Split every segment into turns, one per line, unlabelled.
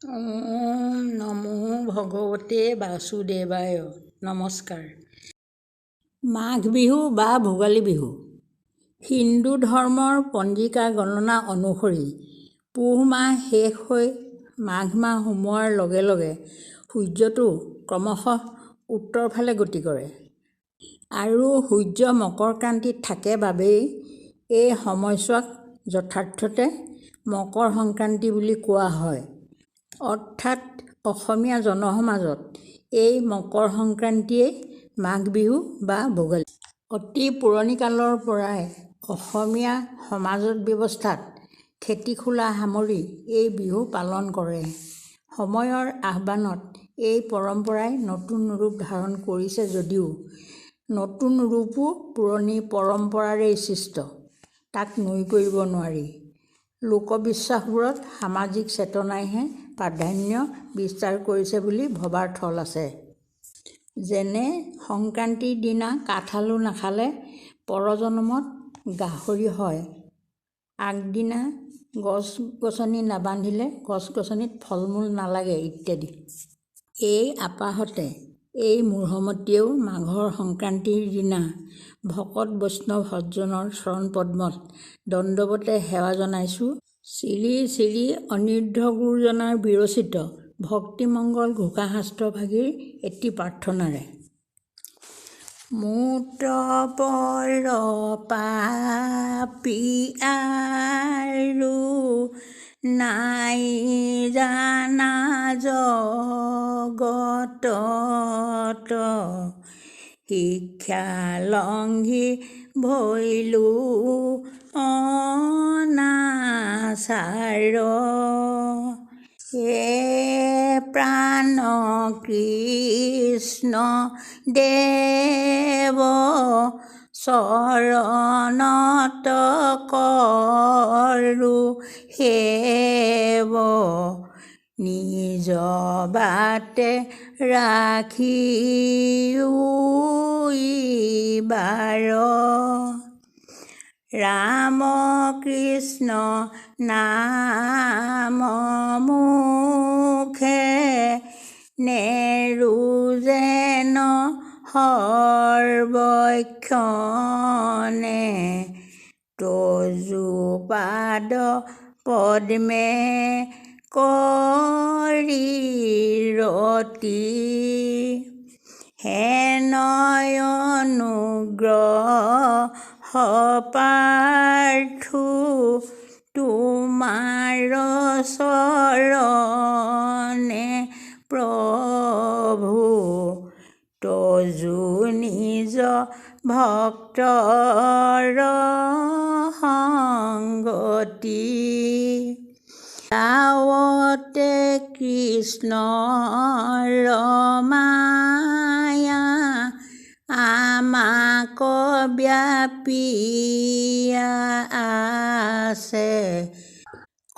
ওম নমো ভগৱতে বাসুদেৱায়। নমস্কাৰ। মাঘ বিহু বা ভোগালী বিহু হিন্দু ধৰ্মৰ পঞ্জিকা গণনা অনুসৰি পুহ মাহ শেষ হৈ মাঘ মাহ সোমোৱাৰ লগে লগে সূৰ্যটো ক্ৰমশঃ উত্তৰ ফালে গতি কৰে আৰু সূৰ্য মকৰক্ৰান্তিত থাকে বাবেই এই সময়ছোৱাক যথাৰ্থতে মকৰ সংক্ৰান্তি বুলি কোৱা হয়। অৰ্থাৎ অসমীয়া জনসমাজত এই মকৰ সংক্ৰান্তিয়েই মাঘ বিহু বা ভোগালী। অতি পুৰণি কালৰ পৰাই অসমীয়া সমাজত ব্যৱস্থাত খেতি খোলা সামৰি এই বিহু পালন কৰে। সময়ৰ আহ্বানত এই পৰম্পৰাই নতুন ৰূপ ধাৰণ কৰিছে যদিও নতুন ৰূপো পুৰণি পৰম্পৰাৰেই সৃষ্ট, তাক নুই কৰিব নোৱাৰি। লোকবিশ্বাসবোৰত সামাজিক চেতনাইহে প্ৰাধান্য বিস্তাৰ কৰিছে বুলি ভবাৰ থল আছে। যেনে সংক্ৰান্তিৰ দিনা কাঠআলু নাখালে পৰজনমত গাহৰি হয়, আগদিনা গছ-গছনি নাবান্ধিলে গছ-গছনিত ফল-মূল নালাগে ইত্যাদি। এই আপাহতে এই মূঢ়মতীয়েও মাঘৰ সংক্ৰান্তিৰ দিনা ভকত বৈষ্ণৱ সজ্জনৰ চৰণপদ্মত দণ্ডৱতে সেৱা জনাইছোঁ শ্ৰী শ্ৰী অনিৰুদ্ধ গুৰুজনাৰ বিৰচিত ভক্তিমংগল ঘোষাশাস্ত্ৰভাগীৰ এটি প্ৰাৰ্থনাৰে। মূত পৰ পাপী আৰু নাই জানা জগতত, শিক্ষা লংঘি ভৈলো অনাচাৰ, হে প্ৰাণ কৃষ্ণ দেৱ চৰণত কৰো সেৱ, নিজ বাটে ৰাখি উইবাৰ, ৰাম কৃষ্ণ নাম মুখে নেৰো যেন সৰ্বক্ষণে, তজু পাদ পদ্মে কৰি ৰতি, হেন অনুগ্ৰহ প্ৰাৰ্থো তোমাৰ চৰণে প্ৰভু, তজু নিজ ভক্তৰ সংগতি, গাৱতে কৃষ্ণৰ মায়া আমাক ব্যাপিয়া আছে,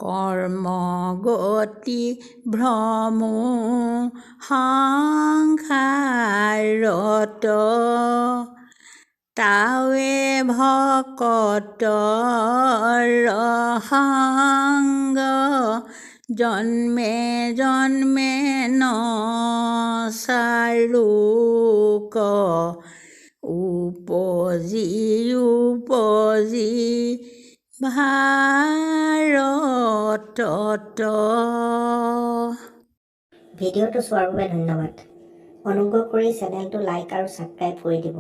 কৰ্মগতি ভ্ৰমো সংসাৰত, তাৱে ভকতৰ সংগ জন্মে জন্মে নচাৰোক, উপজি উপজি ভাৰতত।
ভিডিঅ'টো চোৱাৰ বাবে ধন্যবাদ। অনুগ্ৰহ কৰি চেনেলটো লাইক আৰু ছাবস্ক্ৰাইব কৰি দিব।